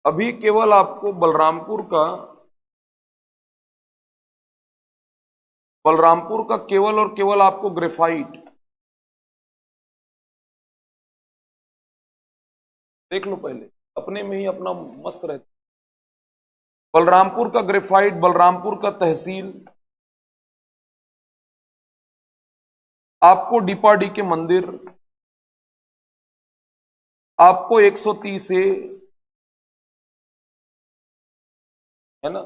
अभी केवल आपको बलरामपुर का केवल और केवल आपको ग्रेफाइट देख लो, पहले अपने में ही अपना मस्त रहता। बलरामपुर का ग्रेफाइट, बलरामपुर का तहसील, आपको डीपाडी के मंदिर, आपको 130 ए, है ना,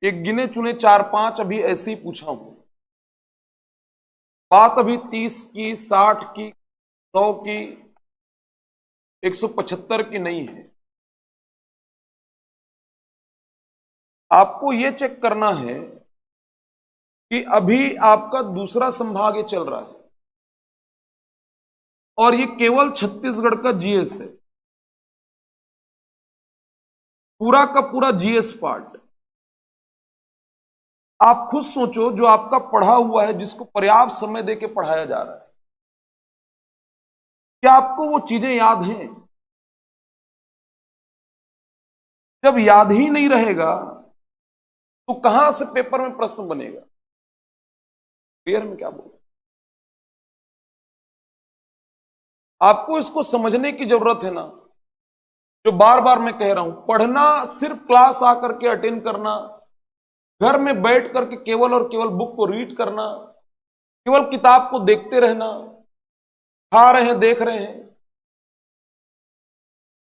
एक गिने चुने 4-5 अभी ऐसे ही पूछा हूं। बात अभी 30 की, 60 की, 100 की, 175 की नहीं है। आपको यह चेक करना है कि अभी आपका दूसरा संभाग चल रहा है और ये केवल छत्तीसगढ़ का जीएस है, पूरा का पूरा जीएस पार्ट। आप खुद सोचो, जो आपका पढ़ा हुआ है, जिसको पर्याप्त समय देके पढ़ाया जा रहा है, क्या आपको वो चीजें याद हैं? जब याद ही नहीं रहेगा तो कहां से पेपर में प्रश्न बनेगा? क्लियर में क्या बोल, आपको इसको समझने की जरूरत है ना। जो बार बार मैं कह रहा हूं, पढ़ना सिर्फ क्लास आकर के अटेंड करना, घर में बैठ करके केवल और केवल बुक को रीड करना, केवल किताब को देखते रहना, खा रहे हैं देख रहे हैं,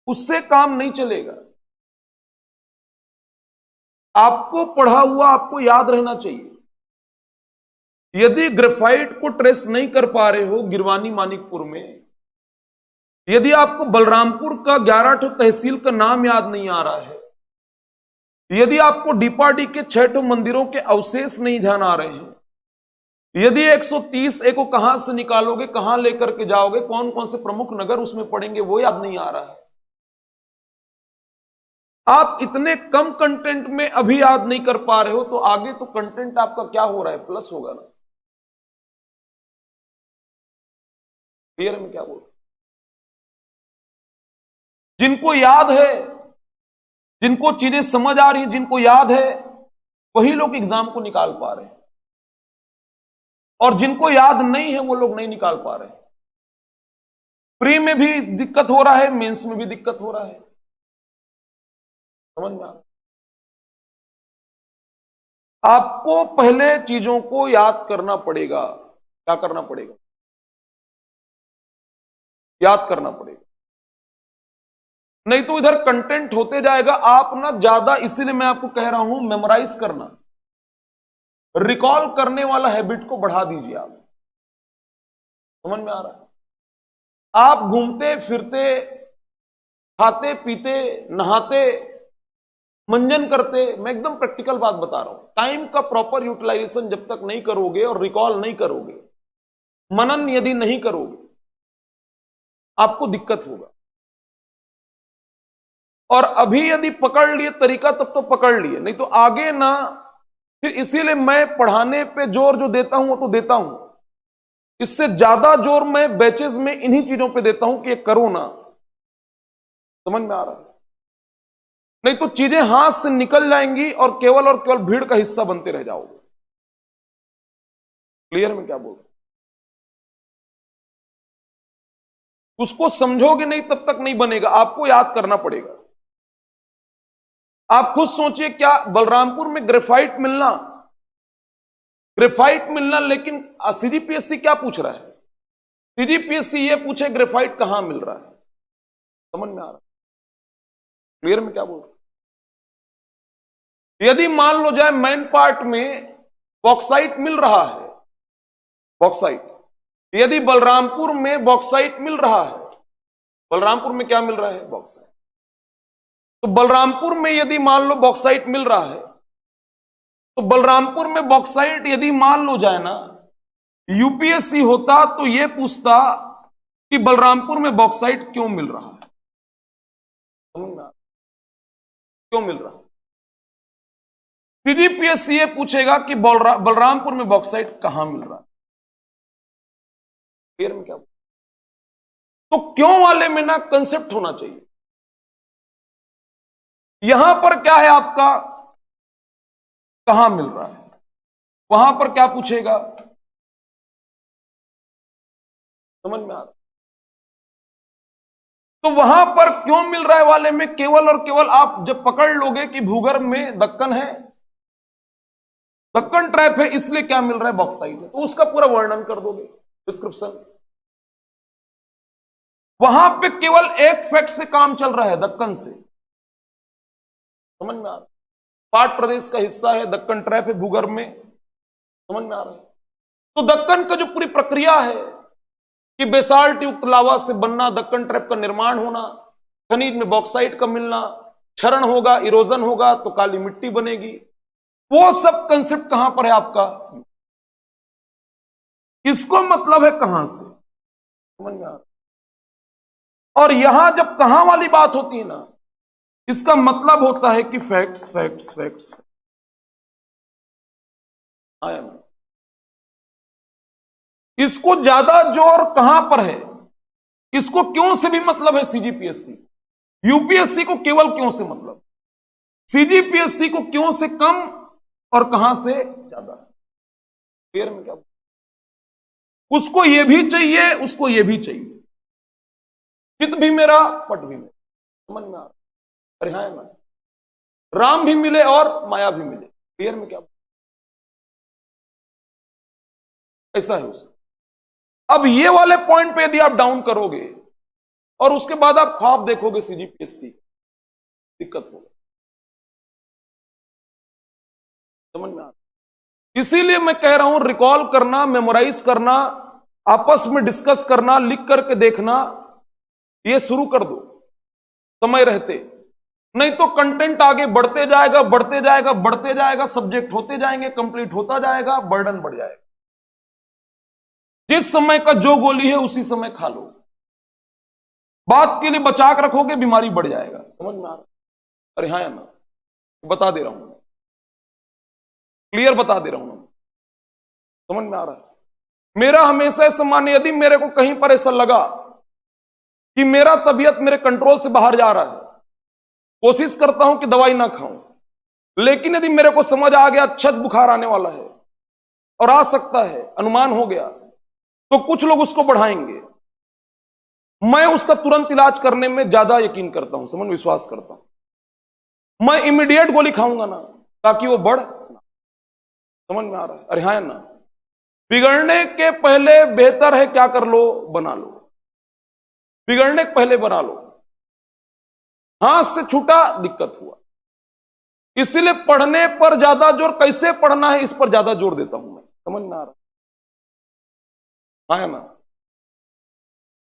उससे काम नहीं चलेगा। आपको पढ़ा हुआ आपको याद रहना चाहिए। यदि ग्रेफाइट को ट्रेस नहीं कर पा रहे हो गिरवानी मानिकपुर में, यदि आपको बलरामपुर का 11 ठो तहसील का नाम याद नहीं आ रहा है, यदि आपको डीपाडी के 6 ठो मंदिरों के अवशेष नहीं ध्यान आ रहे हैं, यदि 130 ए को कहां से निकालोगे, कहां लेकर के जाओगे, कौन कौन से प्रमुख नगर उसमें पड़ेंगे, वो याद नहीं आ रहा है, आप इतने कम कंटेंट में अभी याद नहीं कर पा रहे हो, तो आगे तो कंटेंट आपका क्या हो रहा है, प्लस होगा ना। क्लियर में क्या बोल, जिनको याद है, जिनको चीजें समझ आ रही हैं, जिनको याद है, वही लोग एग्जाम को निकाल पा रहे हैं, और जिनको याद नहीं है वो लोग नहीं निकाल पा रहे हैं। प्री में भी दिक्कत हो रहा है, मेंस में भी दिक्कत हो रहा है। समझ में आ रहा है? आपको पहले चीजों को याद करना पड़ेगा। क्या करना पड़ेगा? याद करना पड़ेगा, नहीं तो इधर कंटेंट होते जाएगा। आप ना ज्यादा, इसीलिए मैं आपको कह रहा हूं, मेमोराइज करना, रिकॉल करने वाला हैबिट को बढ़ा दीजिए आप। समझ में आ रहा है? आप घूमते फिरते, खाते पीते, नहाते, मंजन करते, मैं एकदम प्रैक्टिकल बात बता रहा हूं, टाइम का प्रॉपर यूटिलाइजेशन जब तक नहीं करोगे और रिकॉल नहीं करोगे, मनन यदि नहीं करोगे, आपको दिक्कत होगा। और अभी यदि पकड़ लिए तरीका तब तो पकड़ लिए, नहीं तो आगे ना। फिर इसीलिए मैं पढ़ाने पे जोर जो देता हूं वो तो देता हूं, इससे ज्यादा जोर मैं बैचेज में इन्हीं चीजों पे देता हूं कि ये करो ना। समझ में आ रहा है? नहीं तो चीजें हाथ से निकल जाएंगी और केवल भीड़ का हिस्सा बनते रह जाओगे। क्लियर में क्या बोल रहा हूं? उसको समझोगे नहीं तब तक नहीं बनेगा, आपको याद करना पड़ेगा। आप खुद सोचिए, क्या बलरामपुर में ग्रेफाइट मिलना, लेकिन सीजीपीएससी क्या पूछ रहा है? सीजीपीएससी ये पूछे ग्रेफाइट कहां मिल रहा है। समझ में आ रहा है? क्लियर में क्या बोल रहा है? यदि मान लो जाए मेन पार्ट में बॉक्साइट मिल रहा है, बॉक्साइट, यदि बलरामपुर में बॉक्साइट मिल रहा है, बलरामपुर में क्या मिल रहा है? बॉक्साइट। तो बलरामपुर में यदि मान लो बॉक्साइट मिल रहा है, तो बलरामपुर में बॉक्साइट यदि मान लो जाए ना, यूपीएससी होता तो यह पूछता कि बलरामपुर में बॉक्साइट क्यों मिल रहा है। क्यों मिल रहा है? सीजीपीएससी ये पूछेगा कि बलरामपुर में बॉक्साइट कहां मिल रहा है। क्लियर में क्या? तो क्यों वाले में ना कंसेप्ट होना चाहिए। यहां पर क्या है आपका, कहां मिल रहा है, वहां पर क्या पूछेगा, समझ में आ रहा। तो वहां पर क्यों मिल रहा है वाले में केवल और केवल आप जब पकड़ लोगे कि भूगर्भ में दक्कन है, दक्कन ट्रैप है, इसलिए क्या मिल रहा है बॉक्साइट है, तो उसका पूरा वर्णन कर दोगे, डिस्क्रिप्शन। वहां पे केवल एक फैक्ट से काम चल रहा है, दक्कन से, समझ में आ रहा है। पाट प्रदेश का हिस्सा है, दक्कन ट्रैप है भूगर्भ में, समझ में आ रहा है। तो दक्कन का जो पूरी प्रक्रिया है कि बेसाल्ट युक्त लावा से बनना, दक्कन ट्रैप का निर्माण होना, खनिज में बॉक्साइट का मिलना, क्षरण होगा, इरोजन होगा तो काली मिट्टी बनेगी, वो सब कंसेप्ट कहां पर है आपका, इसको मतलब है कहां से, समझ में आ रहा। और यहां जब कहां वाली बात होती है ना, इसका मतलब होता है कि फैक्ट्स फैक्ट्स फैक्ट्स। इसको ज्यादा जोर कहां पर है, इसको क्यों से भी मतलब है सीजीपीएससी, यूपीएससी को केवल क्यों से मतलब, सीजीपीएससी को क्यों से कम और कहां से ज्यादा, क्लियर में क्या, उसको ये भी चाहिए, उसको ये भी चाहिए, चित भी मेरा पट भी मेरा, समझ में आ रहा, अरे हाँ ना, राम भी मिले और माया भी मिले, क्लियर में क्या, ऐसा है उसका। अब ये वाले पॉइंट पे यदि आप डाउन करोगे और उसके बाद आप ख्वाब देखोगे सीजीपीएससी, दिक्कत होगी, समझ में आ रहा। इसीलिए मैं कह रहा हूं रिकॉल करना, मेमोराइज करना, आपस में डिस्कस करना, लिख करके देखना, ये शुरू कर दो समय रहते, नहीं तो कंटेंट आगे बढ़ते जाएगा बढ़ते जाएगा बढ़ते जाएगा, सब्जेक्ट होते जाएंगे, कंप्लीट होता जाएगा, बर्डन बढ़ जाएगा। जिस समय का जो गोली है उसी समय खा लो, बात के लिए बचा के रखोगे बीमारी बढ़ जाएगा, समझ में आ रहा, अरे हाँ ना, बता दे रहा हूं, क्लियर बता दे रहा हूं, समझ में आ रहा है। मेरा हमेशा ऐसा माने, यदि मेरे को कहीं पर ऐसा लगा कि मेरा तबीयत मेरे कंट्रोल से बाहर जा रहा है, कोशिश करता हूं कि दवाई ना खाऊं, लेकिन यदि मेरे को समझ आ गया अच्छा बुखार आने वाला है और आ सकता है, अनुमान हो गया, तो कुछ लोग उसको बढ़ाएंगे, मैं उसका तुरंत इलाज करने में ज्यादा यकीन करता हूं, समझ विश्वास करता हूं, मैं इमीडिएट गोली खाऊंगा ना ताकि वो बढ़, समझ में आ रहा है, अरे हाँ ना, बिगड़ने के पहले बेहतर है क्या कर लो, बना लो, बिगड़ने के पहले बना लो, हाथ से छूटा दिक्कत हुआ, इसलिए पढ़ने पर ज्यादा जोर, कैसे पढ़ना है इस पर ज्यादा जोर देता हूं मैं, समझ में आ रहा है ना।